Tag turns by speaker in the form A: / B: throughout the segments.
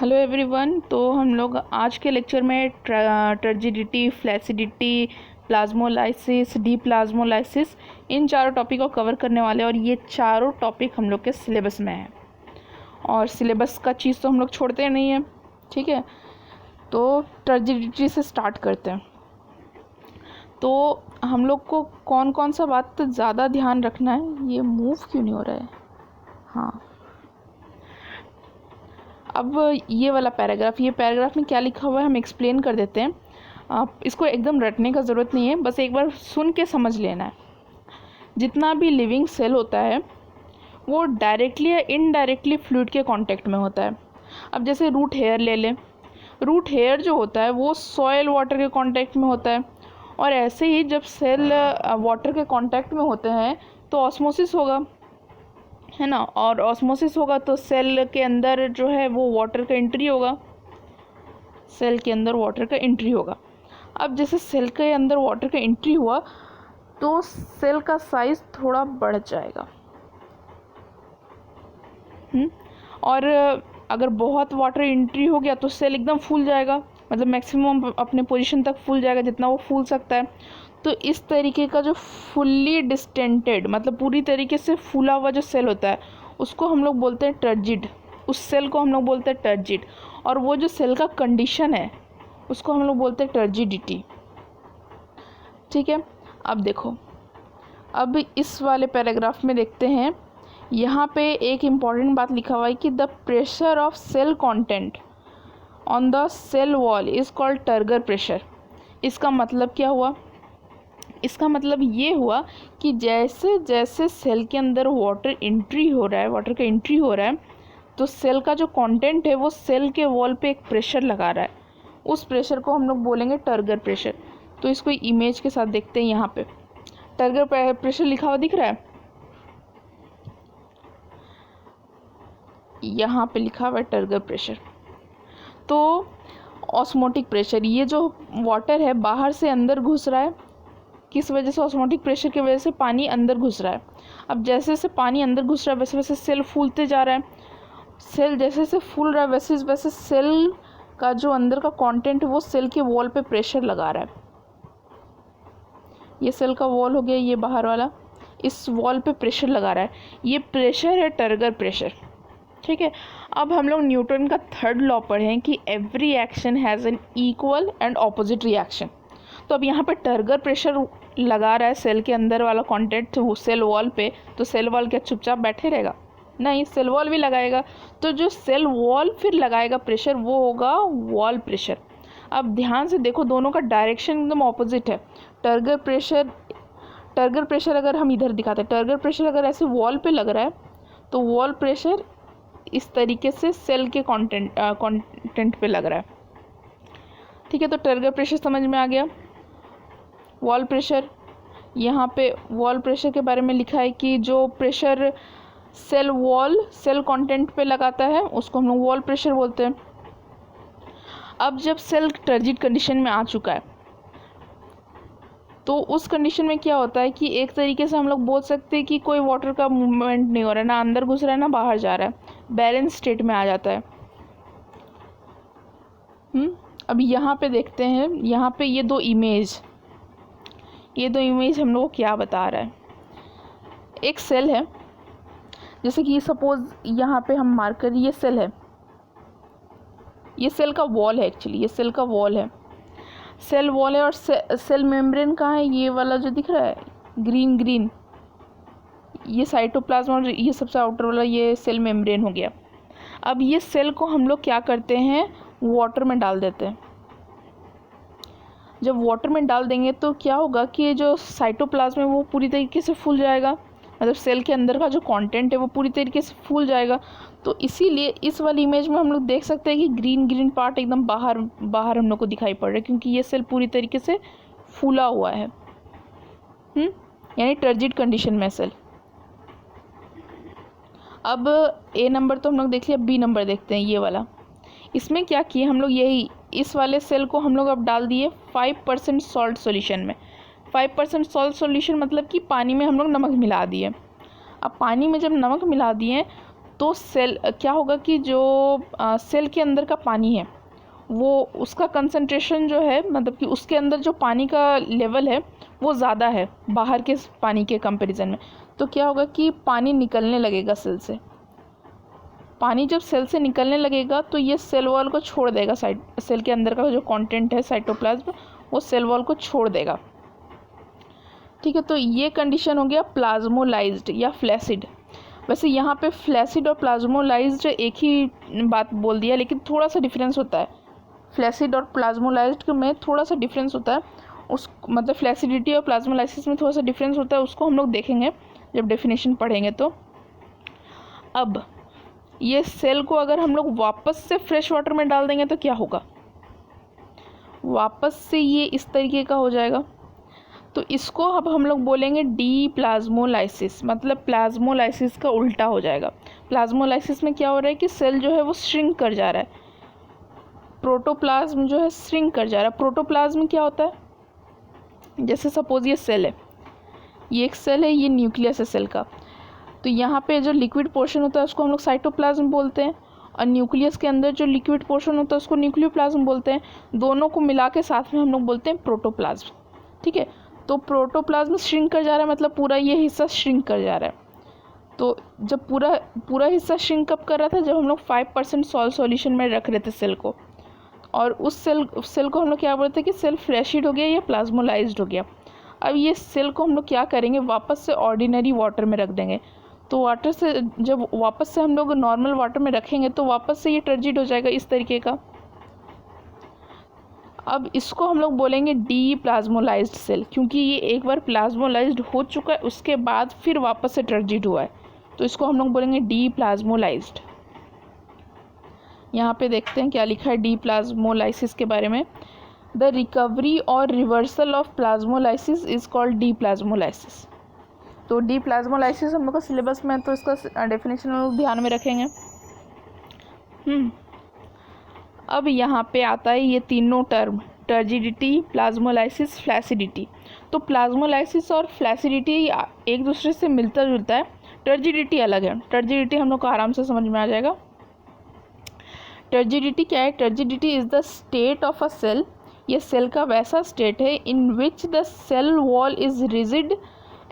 A: Hello everyone. तो हम लोग आज के लेक्चर में टर्जिडिटी, फ्लैसिडिटी, प्लाज्मोलाइसिस, डीप्लाज्मोलाइसिस इन चारों टॉपिक को कवर करने वाले हैं और ये चारों टॉपिक हम लोग के सिलेबस में है और सिलेबस का चीज़ तो हम लोग छोड़ते नहीं हैं। ठीक है, तो टर्जिडिटी से स्टार्ट करते हैं। तो हम लोग को कौन कौन सा बात ज़्यादा ध्यान रखना है। ये मूव क्यों नहीं हो रहा है? हाँ, अब ये वाला पैराग्राफ, ये पैराग्राफ में क्या लिखा हुआ है हम एक्सप्लेन कर देते हैं। आप इसको एकदम रटने का ज़रूरत नहीं है, बस एक बार सुन के समझ लेना है। जितना भी लिविंग सेल होता है वो डायरेक्टली या इनडायरेक्टली फ्लूइड के कांटेक्ट में होता है। अब जैसे रूट हेयर ले लें, रूट हेयर जो होता है वो सॉयल वाटर के कांटेक्ट में होता है और ऐसे ही जब सेल वाटर के कांटेक्ट में होते हैं तो ऑस्मोसिस होगा, है ना। और ऑस्मोसिस होगा तो सेल के अंदर जो है वो वाटर का एंट्री होगा, सेल के अंदर वाटर का एंट्री होगा। अब जैसे सेल के अंदर वाटर का एंट्री हुआ तो सेल का साइज थोड़ा बढ़ जाएगा। और अगर बहुत वाटर एंट्री हो गया तो सेल एकदम फूल जाएगा, मतलब मैक्सिमम अपने पोजीशन तक फूल जाएगा जितना वो फूल सकता है। तो इस तरीके का जो फुल्ली डिस्टेंटेड, मतलब पूरी तरीके से फूला हुआ जो सेल होता है उसको हम लोग बोलते हैं टर्जिड। उस सेल को हम लोग बोलते हैं टर्जिड। और वो जो सेल का कंडीशन है उसको हम लोग बोलते हैं टर्जिडिटी। ठीक है, अब देखो, अब इस वाले पैराग्राफ में देखते हैं। यहाँ पे एक इम्पॉर्टेंट बात लिखा हुआ है कि the pressure of cell content on the cell wall is called turgor pressure. इसका मतलब क्या हुआ? इसका मतलब ये हुआ कि जैसे जैसे सेल के अंदर वाटर एंट्री हो रहा है, वाटर का एंट्री हो रहा है, तो सेल का जो कंटेंट है वो सेल के वॉल पे एक प्रेशर लगा रहा है। उस प्रेशर को हम लोग बोलेंगे टर्गर प्रेशर। तो इसको इमेज के साथ देखते हैं। यहाँ पे टर्गर प्रेशर लिखा हुआ दिख रहा है, यहाँ पे लिखा हुआ है टर्गर प्रेशर। तो ऑस्मोटिक प्रेशर, ये जो वाटर है बाहर से अंदर घुस रहा है। किस वजह से? ऑस्मोटिक प्रेशर की वजह से पानी अंदर घुस रहा है। अब जैसे जैसे पानी अंदर घुस रहा है वैसे वैसे सेल फूलते जा रहा है। सेल जैसे जैसे फूल रहा है वैसे वैसे सेल का जो अंदर का कंटेंट है वो सेल के वॉल पे प्रेशर लगा रहा है। ये सेल का वॉल हो गया, ये बाहर वाला, इस वॉल पे प्रेशर लगा रहा है। ये प्रेशर है टर्गर प्रेशर। ठीक है, अब हम लोग न्यूटन का थर्ड लॉ पढ़ें कि every action has an equal and opposite reaction. तो अब यहाँ पे टर्गर प्रेशर लगा रहा है सेल के अंदर वाला कंटेंट सेल वॉल पे, तो सेल वॉल क्या चुपचाप बैठे रहेगा? नहीं, सेल वॉल भी लगाएगा। तो जो सेल वॉल फिर लगाएगा प्रेशर वो होगा वॉल प्रेशर। अब ध्यान से देखो, दोनों का डायरेक्शन एकदम ऑपोजिट है। टर्गर प्रेशर अगर हम इधर दिखाते हैं, टर्गर प्रेशर अगर ऐसे वॉल पे लग रहा है तो वॉल प्रेशर इस तरीके से सेल के कंटेंट पे लग रहा है। ठीक है, तो टर्गर प्रेशर समझ में आ गया। वॉल प्रेशर, यहाँ पे वॉल प्रेशर के बारे में लिखा है कि जो प्रेशर सेल कंटेंट पे लगाता है उसको हम लोग वॉल प्रेशर बोलते हैं। अब जब सेल टर्जिड कंडीशन में आ चुका है तो उस कंडीशन में क्या होता है कि एक तरीके से हम लोग बोल सकते हैं कि कोई वाटर का मूवमेंट नहीं हो रहा है, ना अंदर घुस रहा है ना बाहर जा रहा है, बैलेंस स्टेट में आ जाता है। अब यहाँ पे देखते हैं, यहाँ पे ये दो इमेज हम लोग को क्या बता रहा है। एक सेल है, जैसे कि सपोज यहाँ पे हम मार्क करें, ये सेल है, ये सेल का वॉल है। एक्चुअली ये सेल का वॉल है, सेल वॉल है। और सेल मेम्ब्रेन कहाँ है? ये वाला जो दिख रहा है ग्रीन, ये साइटोप्लाज्म, और ये सबसे आउटर वाला ये सेल मेम्ब्रेन हो गया। अब ये सेल को हम लोग क्या करते हैं, वाटर में डाल देते हैं। जब वाटर में डाल देंगे तो क्या होगा कि जो साइटोप्लाज्म है वो पूरी तरीके से फूल जाएगा, मतलब सेल के अंदर का जो कंटेंट है वो पूरी तरीके से फूल जाएगा। तो इसीलिए इस वाली इमेज में हम लोग देख सकते हैं कि ग्रीन पार्ट एकदम बाहर हम लोग को दिखाई पड़ रहा है, क्योंकि ये सेल पूरी तरीके से फूला हुआ है। यानी टर्जिड कंडीशन में सेल। अब ए नंबर तो हम लोग देख लिया, बी नंबर देखते हैं, ये वाला। इसमें क्या किए हम लोग, यही इस वाले सेल को हम लोग अब डाल दिए 5% सॉल्ट सॉल्यूशन में। 5% सॉल्ट सॉल्यूशन मतलब कि पानी में हम लोग नमक मिला दिए। अब पानी में जब नमक मिला दिए तो सेल क्या होगा कि जो सेल के अंदर का पानी है वो उसका कंसंट्रेशन जो है, मतलब कि उसके अंदर जो पानी का लेवल है वो ज़्यादा है बाहर के पानी के कंपैरिजन में। तो क्या होगा कि पानी निकलने लगेगा सेल से। पानी जब सेल से निकलने लगेगा तो ये सेल वॉल को छोड़ देगा, सेल के अंदर का जो कंटेंट है साइटोप्लाज्म वो सेल वॉल को छोड़ देगा। ठीक है, तो ये कंडीशन हो गया प्लाज्मोलाइज्ड या फ्लैसिड। वैसे यहाँ पे फ्लैसिड और प्लाज्मोलाइज्ड एक ही बात बोल दिया, लेकिन थोड़ा सा डिफरेंस होता है। फ्लैसिड और प्लाज्मोलाइज्ड में थोड़ा सा डिफरेंस होता है, उस मतलब फ्लैसिडिटी और प्लाज्मोलाइसिस में थोड़ा सा डिफरेंस होता है, उसको हम लोग देखेंगे जब डेफिनेशन पढ़ेंगे। तो अब ये सेल को अगर हम लोग वापस से फ्रेश वाटर में डाल देंगे तो क्या होगा, वापस से ये इस तरीके का हो जाएगा। तो इसको अब हम लोग बोलेंगे डी प्लाज्मोलाइसिस, मतलब प्लाज्मोलाइसिस का उल्टा हो जाएगा। प्लाज्मोलाइसिस में क्या हो रहा है कि सेल जो है वो श्रिंक कर जा रहा है, प्रोटोप्लाज्म जो है श्रिंक कर जा रहा है। प्रोटोप्लाज्म क्या होता है, जैसे सपोज ये सेल है, ये एक सेल है, ये न्यूक्लियस है सेल का, तो यहाँ पे जो लिक्विड पोर्शन होता है उसको हम लोग साइटोप्लाज्म बोलते हैं, और न्यूक्लियस के अंदर जो लिक्विड पोर्शन होता है उसको न्यूक्लियोप्लाज्म बोलते हैं। दोनों को मिला के साथ में हम लोग बोलते हैं प्रोटोप्लाज्म। ठीक है, तो प्रोटोप्लाज्म श्रिंक कर जा रहा है, मतलब पूरा ये हिस्सा श्रिंक कर जा रहा है। तो जब पूरा हिस्सा श्रिंक कब कर रहा था, जब हम लोग 5% सॉल्यूशन में रख रहे थे सेल को, और उस सेल को हम लोग क्या बोलते हैं कि सेल फ्लैशिड हो गया या प्लाज्मोलाइज्ड हो गया। अब ये सेल को हम लोग क्या करेंगे, वापस से ऑर्डिनरी वाटर में रख देंगे। तो वाटर से जब वापस से हम लोग नॉर्मल वाटर में रखेंगे तो वापस से ये टर्जिड हो जाएगा इस तरीके का। अब इसको हम लोग बोलेंगे डी प्लाज्मोलाइज्ड सेल, क्योंकि ये एक बार प्लाज्मोलाइज्ड हो चुका है उसके बाद फिर वापस से टर्जिड हुआ है, तो इसको हम लोग बोलेंगे डी प्लाज्मोलाइज्ड। यहाँ पे देखते हैं क्या लिखा है डी प्लाज्मोलाइसिस के बारे में। द रिकवरी और reversal of plasmolysis is called D plasmolysis. तो डी प्लाज्मोलाइसिस हम लोग का सिलेबस में, तो इसका डेफिनेशन हम लोग ध्यान में रखेंगे। अब यहाँ पे आता है ये तीनों टर्म, टर्जिडिटी, प्लाज्मोलाइसिस, फ्लैसिडिटी। तो प्लाज्मोलाइसिस और फ्लैसिडिटी एक दूसरे से मिलता जुलता है, टर्जिडिटी अलग है। टर्जिडिटी हम लोग को आराम से समझ में आ जाएगा। टर्जिडिटी क्या है, turgidity is the state of a cell, ये सेल का वैसा स्टेट है in which the cell wall is rigid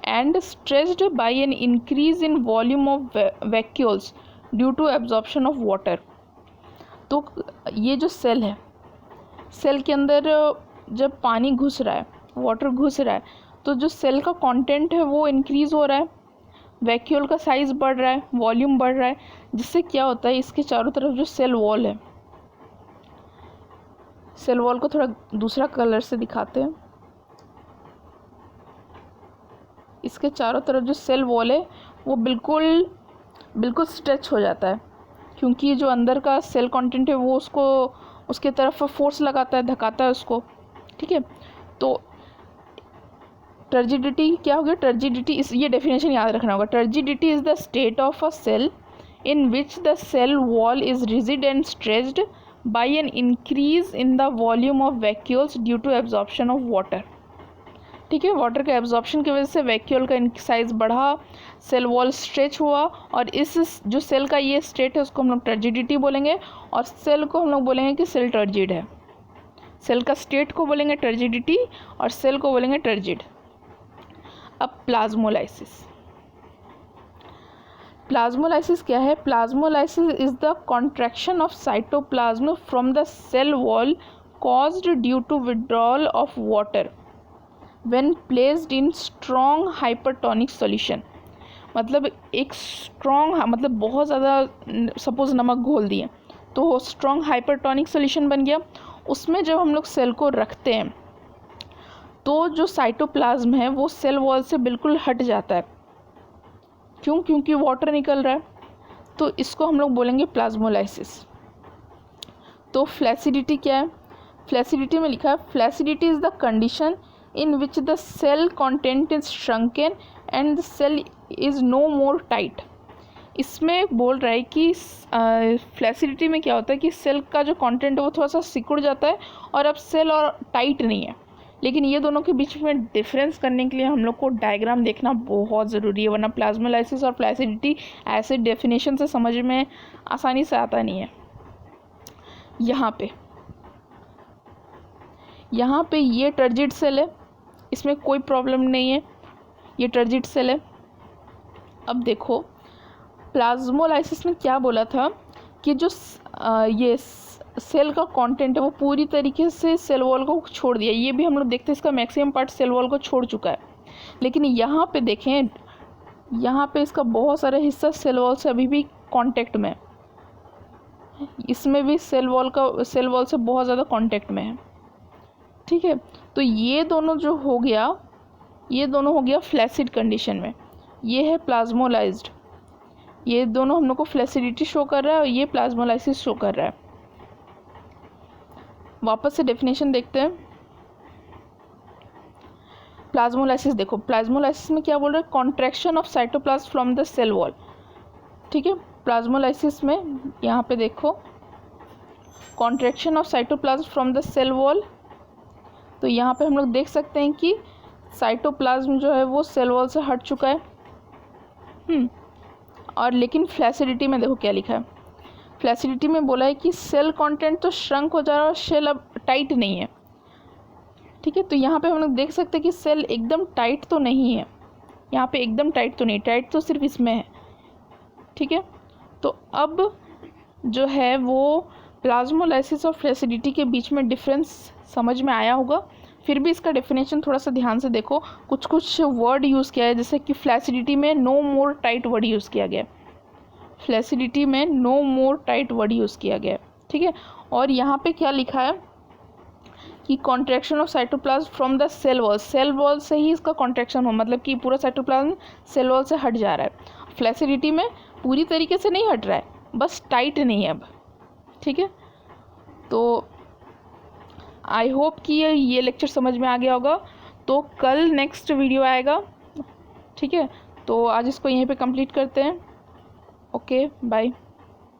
A: and stretched by an increase in volume of vacuoles due to absorption of water. तो ये जो cell है, cell के अंदर जब पानी घुस रहा है, वाटर घुस रहा है, तो जो सेल का कंटेंट है वो इंक्रीज़ हो रहा है, वैक्यूल का साइज़ बढ़ रहा है, वॉल्यूम बढ़ रहा है, जिससे क्या होता है इसके चारों तरफ जो सेल वॉल है, सेल वॉल को थोड़ा दूसरा कलर से दिखाते हैं। इसके चारों तरफ जो सेल वॉल है वो बिल्कुल स्ट्रेच हो जाता है, क्योंकि जो अंदर का सेल कंटेंट है वो उसके तरफ फोर्स लगाता है, धकाता है उसको। ठीक है, तो टर्जिडिटी क्या हो गया, टर्जिडिटी ये डेफिनेशन याद रखना होगा। Turgidity is the state of a cell in which the cell wall is rigid and stretched by an increase in the volume of vacuoles due to absorption of water. ठीक है, water के absorption की वजह से vacuole का size बढ़ा, cell wall stretch हुआ, और इस जो सेल का ये स्टेट है उसको हम लोग टर्जिडिटी बोलेंगे, और सेल को हम लोग बोलेंगे कि सेल टर्जिड है। सेल का स्टेट को बोलेंगे टर्जिडिटी और सेल को बोलेंगे टर्जिड। अब प्लाज्मोलाइसिस, प्लाज्मोलाइसिस क्या है, plasmolysis is the contraction of cytoplasm from the cell wall caused due to withdrawal of water when placed in strong hypertonic solution। मतलब एक स्ट्रॉन्ग, मतलब बहुत ज़्यादा सपोज नमक घोल दिए तो स्ट्रॉन्ग हाइपरटोनिक सोल्यूशन बन गया, उसमें जब हम लोग सेल को रखते हैं तो जो साइटोप्लाज्म है वो सेल वॉल से बिल्कुल हट जाता है। क्यों, क्योंकि वाटर निकल रहा है। तो इसको हम लोग बोलेंगे प्लाज्मोलाइसिस। तो फ्लैसिडिटी क्या है, फ्लैसिडिटी में लिखा है flaccidity is the condition in which the cell content is shrunken and the cell is no more tight। इसमें बोल रहा है कि फ्लैसिडिटी में क्या होता है कि सेल का जो कंटेंट है वो थोड़ा सा सिकुड़ जाता है और अब सेल और टाइट नहीं है। लेकिन ये दोनों के बीच में डिफरेंस करने के लिए हम लोग को डायग्राम देखना बहुत ज़रूरी है, वरना प्लाज्मोलाइसिस और फ्लैसिडिटी ऐसे डेफिनेशन से समझ में आसानी से आता नहीं है। यहाँ पे ये टर्जिड सेल है, इसमें कोई प्रॉब्लम नहीं है, ये टर्जिड सेल है। अब देखो प्लाज्मोलाइसिस में क्या बोला था कि जो ये सेल का कंटेंट है वो पूरी तरीके से सेल वॉल को छोड़ दिया। ये भी हम लोग देखते हैं इसका मैक्सिमम पार्ट सेल वॉल को छोड़ चुका है, लेकिन यहाँ पे देखें, यहाँ पे इसका बहुत सारा हिस्सा सेल वॉल से अभी भी कांटेक्ट में है। इसमें भी सेल वॉल से बहुत ज़्यादा कांटेक्ट में है। ठीक है, तो ये दोनों हो गया फ्लैसिड कंडीशन में, ये है प्लाज्मोलाइज्ड। ये दोनों हम लोग को फ्लैसिडिटी शो कर रहा है और ये प्लाज्मोलाइसिस शो कर रहा है। वापस से डेफिनेशन देखते हैं। प्लाज्मोलाइसिस देखो, प्लाज्मोलाइसिस में क्या बोल रहा है, contraction of cytoplasm from the cell wall. ठीक है, प्लाज्मोलाइसिस में यहाँ पे देखो contraction of cytoplasm from the cell wall. तो यहाँ पे हम लोग देख सकते हैं कि साइटोप्लाज्म जो है वो सेल वॉल से हट चुका है। और लेकिन फ्लैसिडिटी में देखो क्या लिखा है, फ्लैसिडिटी में बोला है कि सेल कंटेंट तो श्रंक हो जा रहा है और सेल अब टाइट नहीं है। ठीक है, तो यहाँ पे हम लोग देख सकते हैं कि सेल एकदम टाइट तो नहीं है, यहाँ पे एकदम टाइट तो नहीं, टाइट तो सिर्फ इसमें है। ठीक है, तो अब जो है वो प्लाज्मोलाइसिस और फ्लैसिडिटी के बीच में डिफरेंस समझ में आया होगा। फिर भी इसका डेफिनेशन थोड़ा सा ध्यान से देखो, कुछ वर्ड यूज़ किया है, जैसे कि फ्लैसिडिटी में नो मोर टाइट वर्ड यूज़ किया गया, फ्लैसिडिटी में नो मोर टाइट वर्ड यूज़ किया गया। ठीक है, और यहाँ पे क्या लिखा है कि contraction of cytoplasm from the cell wall से ही इसका कॉन्ट्रैक्शन हो, मतलब कि पूरा साइटोप्लाज्म सेल वॉल से हट जा रहा है। फ्लैसिडिटी में पूरी तरीके से नहीं हट रहा है, बस टाइट नहीं है अब। ठीक है, तो आई होप कि ये लेक्चर समझ में आ गया होगा। तो कल नेक्स्ट वीडियो आएगा। ठीक है, तो आज इसको यहीं पे कंप्लीट करते हैं। Okay, bye.